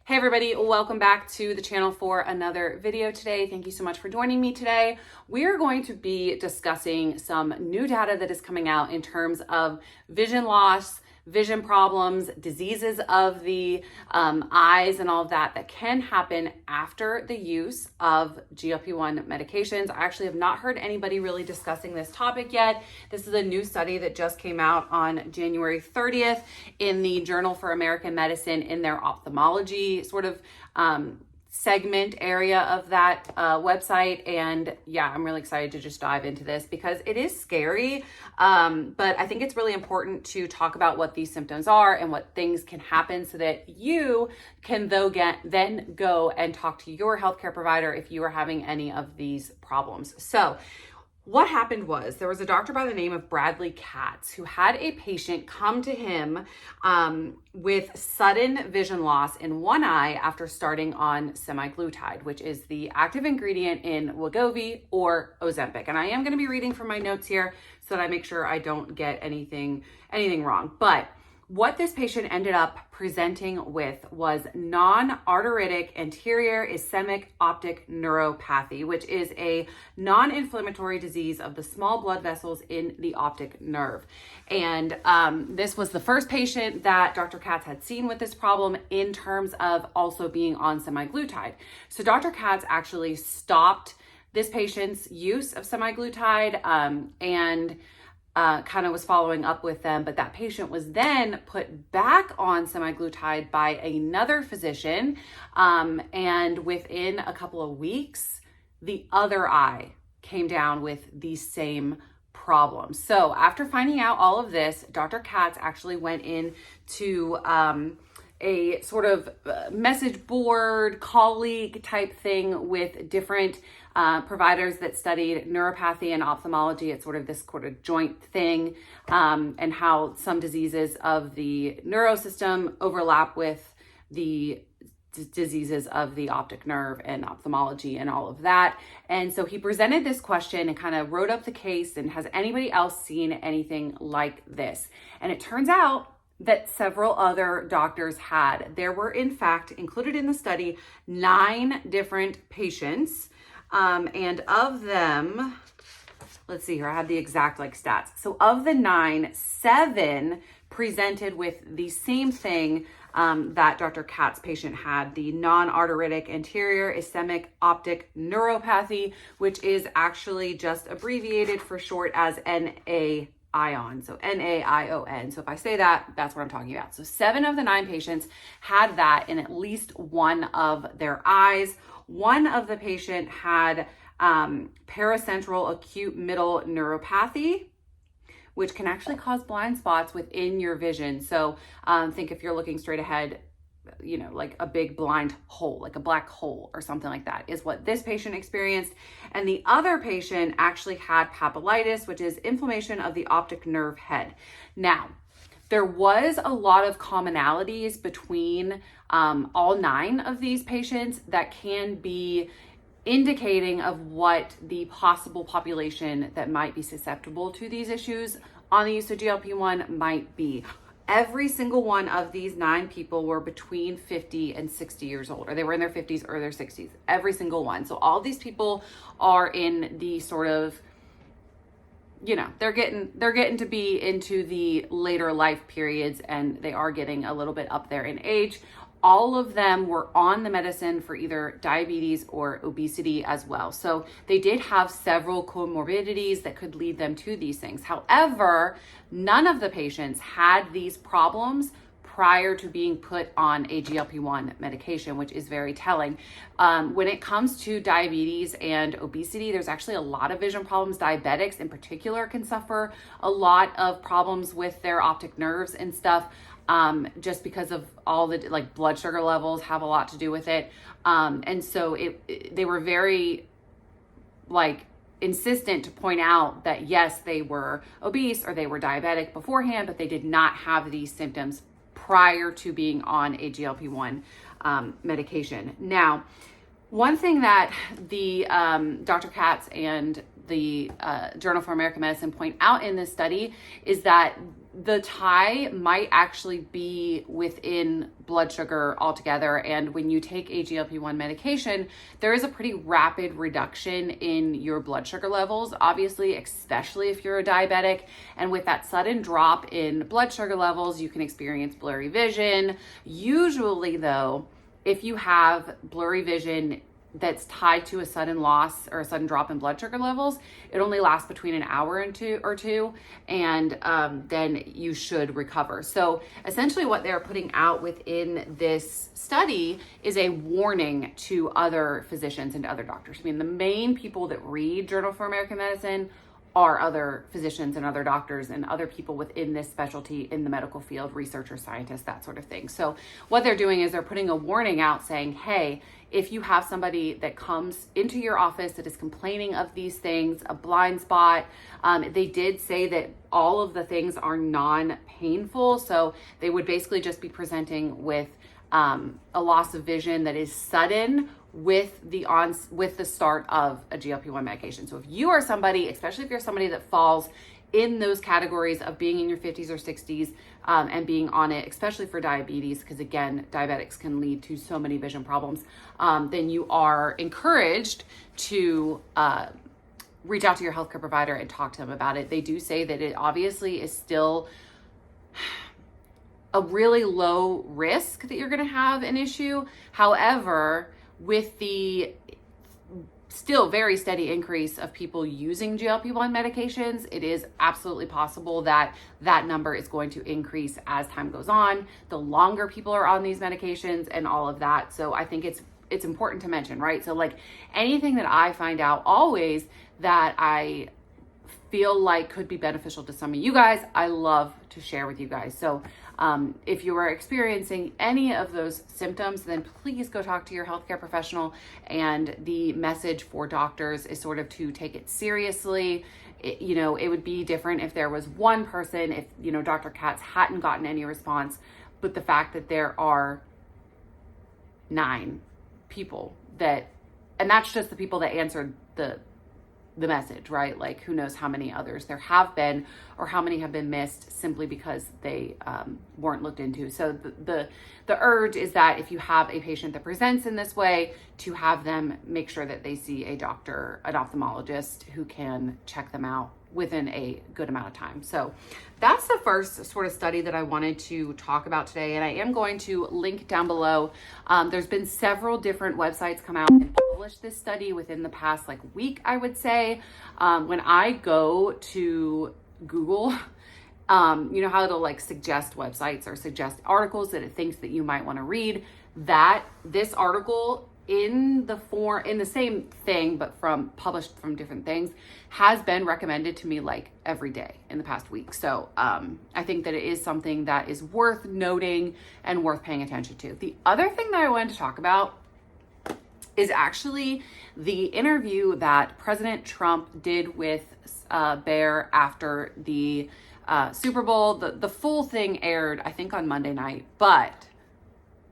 Hey everybody, welcome back to the channel for another video today. Thank you so much for joining me today. We are going to be discussing some new data that is coming out in terms of vision loss, vision problems, diseases of the eyes and all of that can happen after the use of GLP-1 medications. I actually have not heard anybody really discussing this topic yet. This is a new study that just came out on January 30th in the Journal for American Medicine in their ophthalmology sort of segment area of that website. And yeah, I'm really excited to just dive into this because it is scary. But I think it's really important to talk about what these symptoms are and what things can happen so that you can then go and talk to your healthcare provider if you are having any of these problems. So what happened was there was a doctor by the name of Bradley Katz who had a patient come to him with sudden vision loss in one eye after starting on semaglutide, which is the active ingredient in Wegovy or Ozempic. And I am going to be reading from my notes here so that I make sure I don't get anything wrong. But what this patient ended up presenting with was non-arteritic anterior ischemic optic neuropathy, which is a non-inflammatory disease of the small blood vessels in the optic nerve. And this was the first patient that Dr. Katz had seen with this problem in terms of also being on semaglutide. So Dr. Katz actually stopped this patient's use of semaglutide and kind of was following up with them, but that patient was then put back on semaglutide by another physician, and within a couple of weeks, the other eye came down with the same problem. So after finding out all of this, Dr. Katz actually went into a sort of message board, colleague type thing with different providers that studied neuropathy and ophthalmology. It's sort of this sort of joint thing, and how some diseases of the neurosystem overlap with the diseases of the optic nerve and ophthalmology and all of that. And so he presented this question and kind of wrote up the case and has anybody else seen anything like this? And it turns out that several other doctors had. There were, in fact, included in the study, 9 different patients. And of them, let's see here, I had the exact stats. So of the 9, 7 presented with the same thing that Dr. Katz patient had, the non-arteritic anterior ischemic optic neuropathy, which is actually just abbreviated for short as NAION. So NAION. So if I say that, that's what I'm talking about. So 7 of the 9 patients had that in at least one of their eyes. One of the patient had paracentral acute middle neuropathy, which can actually cause blind spots within your vision. So think if you're looking straight ahead, like a big blind hole, like a black hole or something like that is what this patient experienced. And the other patient actually had papillitis, which is inflammation of the optic nerve head. Now, there was a lot of commonalities between all 9 of these patients that can be indicating of what the possible population that might be susceptible to these issues on the use of GLP-1 might be. Every single one of these 9 people were between 50 and 60 years old, or they were in their 50s or their 60s, every single one. So all these people are in the sort of, they're getting to be into the later life periods, and they are getting a little bit up there in age. All of them were on the medicine for either diabetes or obesity as well. So they did have several comorbidities that could lead them to these things. However, none of the patients had these problems prior to being put on a GLP-1 medication, which is very telling. When it comes to diabetes and obesity, there's actually a lot of vision problems. Diabetics in particular can suffer a lot of problems with their optic nerves and stuff. Just because of all the blood sugar levels have a lot to do with it. And so they were very insistent to point out that yes, they were obese or they were diabetic beforehand, but they did not have these symptoms prior to being on a GLP-1 medication. Now, One thing that the Dr. Katz and the Journal for American Medicine point out in this study is that the tie might actually be within blood sugar altogether. And when you take a GLP-1 medication, there is a pretty rapid reduction in your blood sugar levels, obviously, especially if you're a diabetic. And with that sudden drop in blood sugar levels, you can experience blurry vision. Usually, though, if you have blurry vision that's tied to a sudden loss or a sudden drop in blood sugar levels, it only lasts between an hour and two, and then you should recover. So essentially what they're putting out within this study is a warning to other physicians and to other doctors. I mean, the main people that read Journal for American Medicine are other physicians and other doctors and other people within this specialty in the medical field, researchers, scientists, that sort of thing. So what they're doing is they're putting a warning out saying, hey, if you have somebody that comes into your office that is complaining of these things, a blind spot, they did say that all of the things are non-painful. So they would basically just be presenting with a loss of vision that is sudden with the start of a GLP-1 medication. So if you are somebody, especially if you're somebody that falls in those categories of being in your 50s or 60s and being on it, especially for diabetes, because again, diabetics can lead to so many vision problems, then you are encouraged to reach out to your healthcare provider and talk to them about it. They do say that it obviously is still a really low risk that you're going to have an issue. However, with the still very steady increase of people using GLP-1 medications, it is absolutely possible that that number is going to increase as time goes on, the longer people are on these medications and all of that. So I think it's important to mention, right? So like anything that I find out always that I feel like could be beneficial to some of you guys, I love to share with you guys. So if you are experiencing any of those symptoms, then please go talk to your healthcare professional. And the message for doctors is sort of to take it seriously. It would be different if there was one person, if, Dr. Katz hadn't gotten any response, but the fact that there are 9 people and that's just the people that answered the message, right? Like who knows how many others there have been or how many have been missed simply because they weren't looked into. So the urge is that if you have a patient that presents in this way, to have them make sure that they see a doctor, an ophthalmologist who can check them out within a good amount of time. So that's the first sort of study that I wanted to talk about today. And I am going to link down below. There's been several different websites come out and publish this study within the past week, I would say. When I go to Google, you know how it'll suggest websites or suggest articles that it thinks that you might want to read, that this article in the same thing, but published from different things, has been recommended to me every day in the past week. So I think that it is something that is worth noting and worth paying attention to. The other thing that I wanted to talk about is actually the interview that President Trump did with Bear after the Super Bowl. The full thing aired, I think, on Monday night, but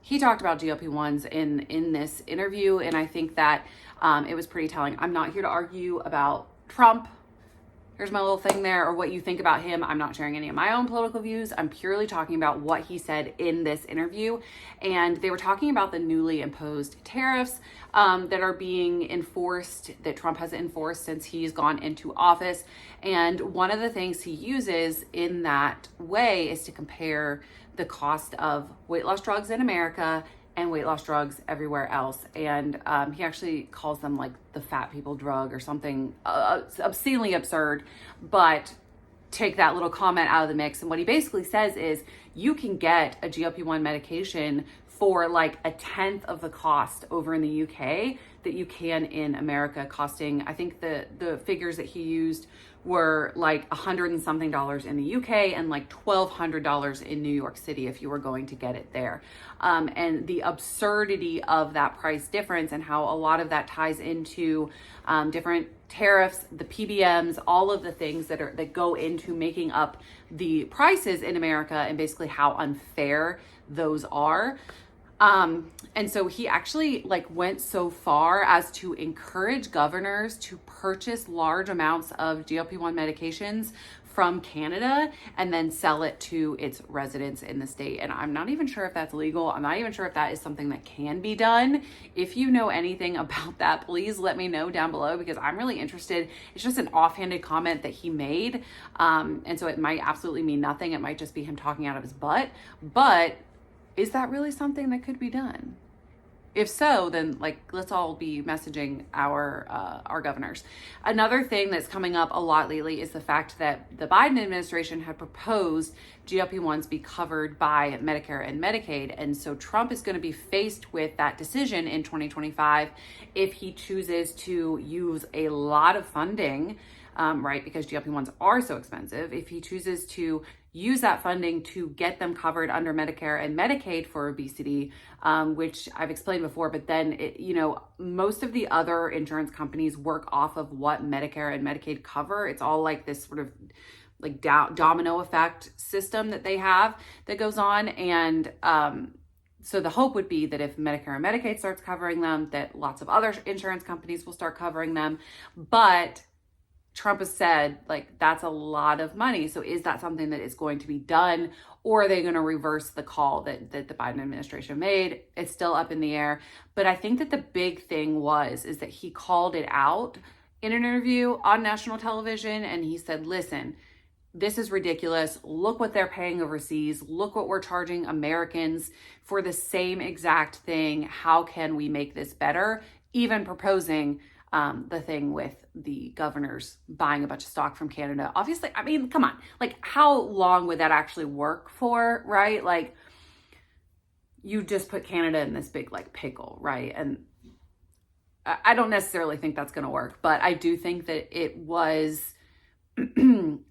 he talked about GLP-1s in this interview, and I think that it was pretty telling. I'm not here to argue about Trump. Here's my little thing there, or what you think about him. I'm not sharing any of my own political views. I'm purely talking about what he said in this interview. And they were talking about the newly imposed tariffs that are being enforced, that Trump has enforced since he's gone into office. And one of the things he uses in that way is to compare the cost of weight loss drugs in America and weight loss drugs everywhere else. And he actually calls them the fat people drug or something obscenely absurd, but take that little comment out of the mix. And what he basically says is you can get a GLP-1 medication for a 10th of the cost over in the UK that you can in America, costing, I think the figures that he used were $100 and something in the UK and $1,200 in New York City if you were going to get it there. And the absurdity of that price difference and how a lot of that ties into different tariffs, the PBMs, all of the things that go into making up the prices in America, and basically how unfair those are. And so he actually like went so far as to encourage governors to purchase large amounts of GLP-1 medications from Canada and then sell it to its residents in the state. And I'm not even sure if that's legal. I'm not even sure if that is something that can be done. If you know anything about that, please let me know down below, because I'm really interested. It's just an offhanded comment that he made. And so it might absolutely mean nothing. It might just be him talking out of his butt. But is that really something that could be done? If so, then like, let's all be messaging our governors. Another thing that's coming up a lot lately is the fact that the Biden administration had proposed GLP-1s be covered by Medicare and Medicaid. And so Trump is going to be faced with that decision in 2025 if he chooses to use a lot of funding, right? Because GLP-1s are so expensive. If he chooses to use that funding to get them covered under Medicare and Medicaid for obesity, which I've explained before, but then, most of the other insurance companies work off of what Medicare and Medicaid cover. It's all like this sort of like domino effect system that they have that goes on. And so the hope would be that if Medicare and Medicaid starts covering them, that lots of other insurance companies will start covering them. But Trump has said, like, that's a lot of money. So is that something that is going to be done, or are they going to reverse the call that the Biden administration made? It's still up in the air. But I think that the big thing is that he called it out in an interview on national television. And he said, listen, this is ridiculous. Look what they're paying overseas. Look what we're charging Americans for the same exact thing. How can we make this better? Even proposing the thing with the governors buying a bunch of stock from Canada. Obviously, I mean, come on, like, how long would that actually work for, right? Like, you just put Canada in this big like pickle, right? And I don't necessarily think that's going to work, but I do think that it was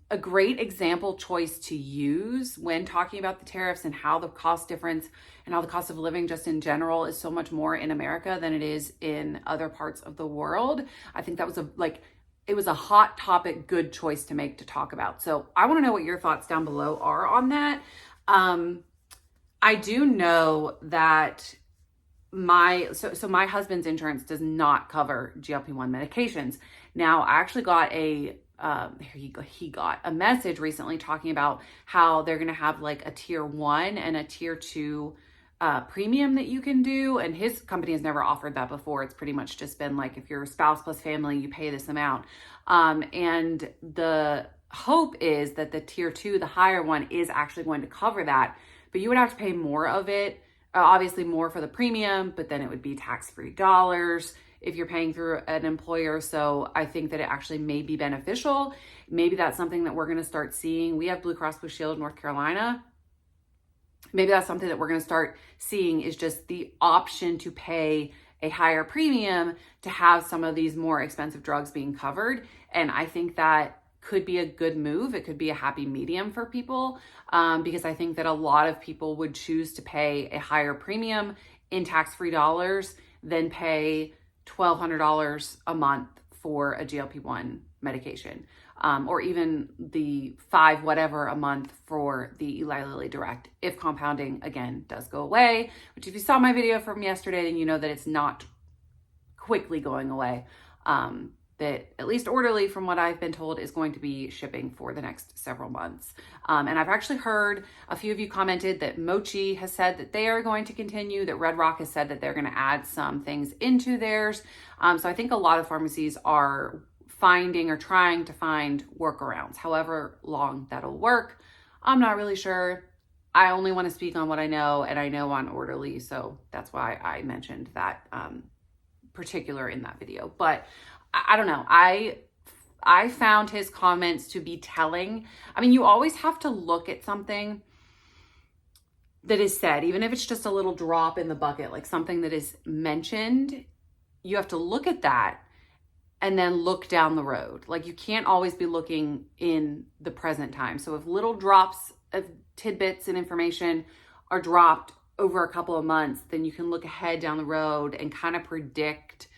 a great example choice to use when talking about the tariffs and how the cost difference and how the cost of living just in general is so much more in America than it is in other parts of the world. I think that was it was a hot topic, good choice to make to talk about. So I want to know what your thoughts down below are on that. I do know that my husband's insurance does not cover GLP-1 medications. Now, I actually got he got a message recently talking about how they're going to have like a tier 1 and a tier 2 premium that you can do. And his company has never offered that before. It's pretty much just been like, if you're a spouse plus family, you pay this amount. And the hope is that the tier 2, the higher one, is actually going to cover that, but you would have to pay more of it. Obviously more for the premium, but then it would be tax-free dollars if you're paying through an employer. So I think that it actually may be beneficial. Maybe that's something that we're going to start seeing. We have Blue Cross Blue Shield North Carolina. Maybe that's something that we're going to start seeing, is just the option to pay a higher premium to have some of these more expensive drugs being covered. And I think that could be a good move. It could be a happy medium for people, because I think that a lot of people would choose to pay a higher premium in tax-free dollars than pay $1,200 a month for a GLP-1 medication, or even the $5 whatever a month for the Eli Lilly Direct, if compounding again does go away, which if you saw my video from yesterday, then you know that it's not quickly going away. That at least orderly, from what I've been told, is going to be shipping for the next several months. And I've actually heard a few of you commented that Mochi has said that they are going to continue, that Red Rock has said that they're going to add some things into theirs. So I think a lot of pharmacies are finding or trying to find workarounds. However long that'll work, I'm not really sure. I only want to speak on what I know, and I know on orderly. So that's why I mentioned that particular in that video. But I don't know. I found his comments to be telling. I mean, you always have to look at something that is said, even if it's just a little drop in the bucket, like something that is mentioned. You have to look at that and then look down the road. Like, you can't always be looking in the present time. So if little drops of tidbits and information are dropped over a couple of months, then you can look ahead down the road and kind of predict,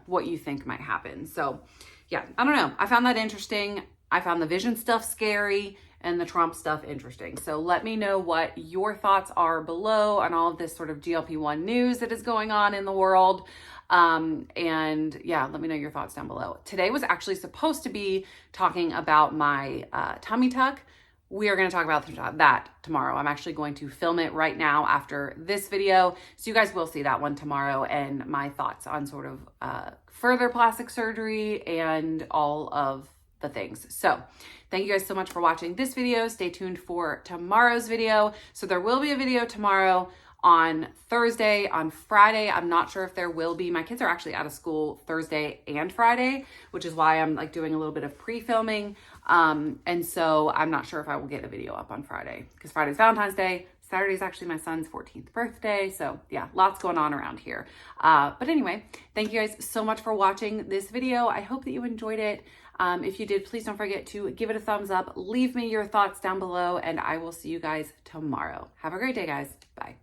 what you think might happen. So yeah, I don't know. I found that interesting. I found the vision stuff scary. and the Trump stuff interesting. So let me know what your thoughts are below on all of this sort of GLP-1 news that is going on in the world. And yeah, let me know your thoughts down below. Today was actually supposed to be talking about my tummy tuck. We are going to talk about that tomorrow. I'm actually going to film it right now after this video. So you guys will see that one tomorrow, and my thoughts on sort of further plastic surgery and all of the things. So thank you guys so much for watching this video. Stay tuned for tomorrow's video. So there will be a video tomorrow on Thursday. On Friday, I'm not sure if there will be. My kids are actually out of school Thursday and Friday, which is why I'm like doing a little bit of pre-filming. And so I'm not sure if I will get a video up on Friday, because Friday's Valentine's Day. Saturday is actually my son's 14th birthday. So yeah, lots going on around here. But anyway, thank you guys so much for watching this video. I hope that you enjoyed it. If you did, please don't forget to give it a thumbs up. Leave me your thoughts down below, and I will see you guys tomorrow. Have a great day, guys. Bye.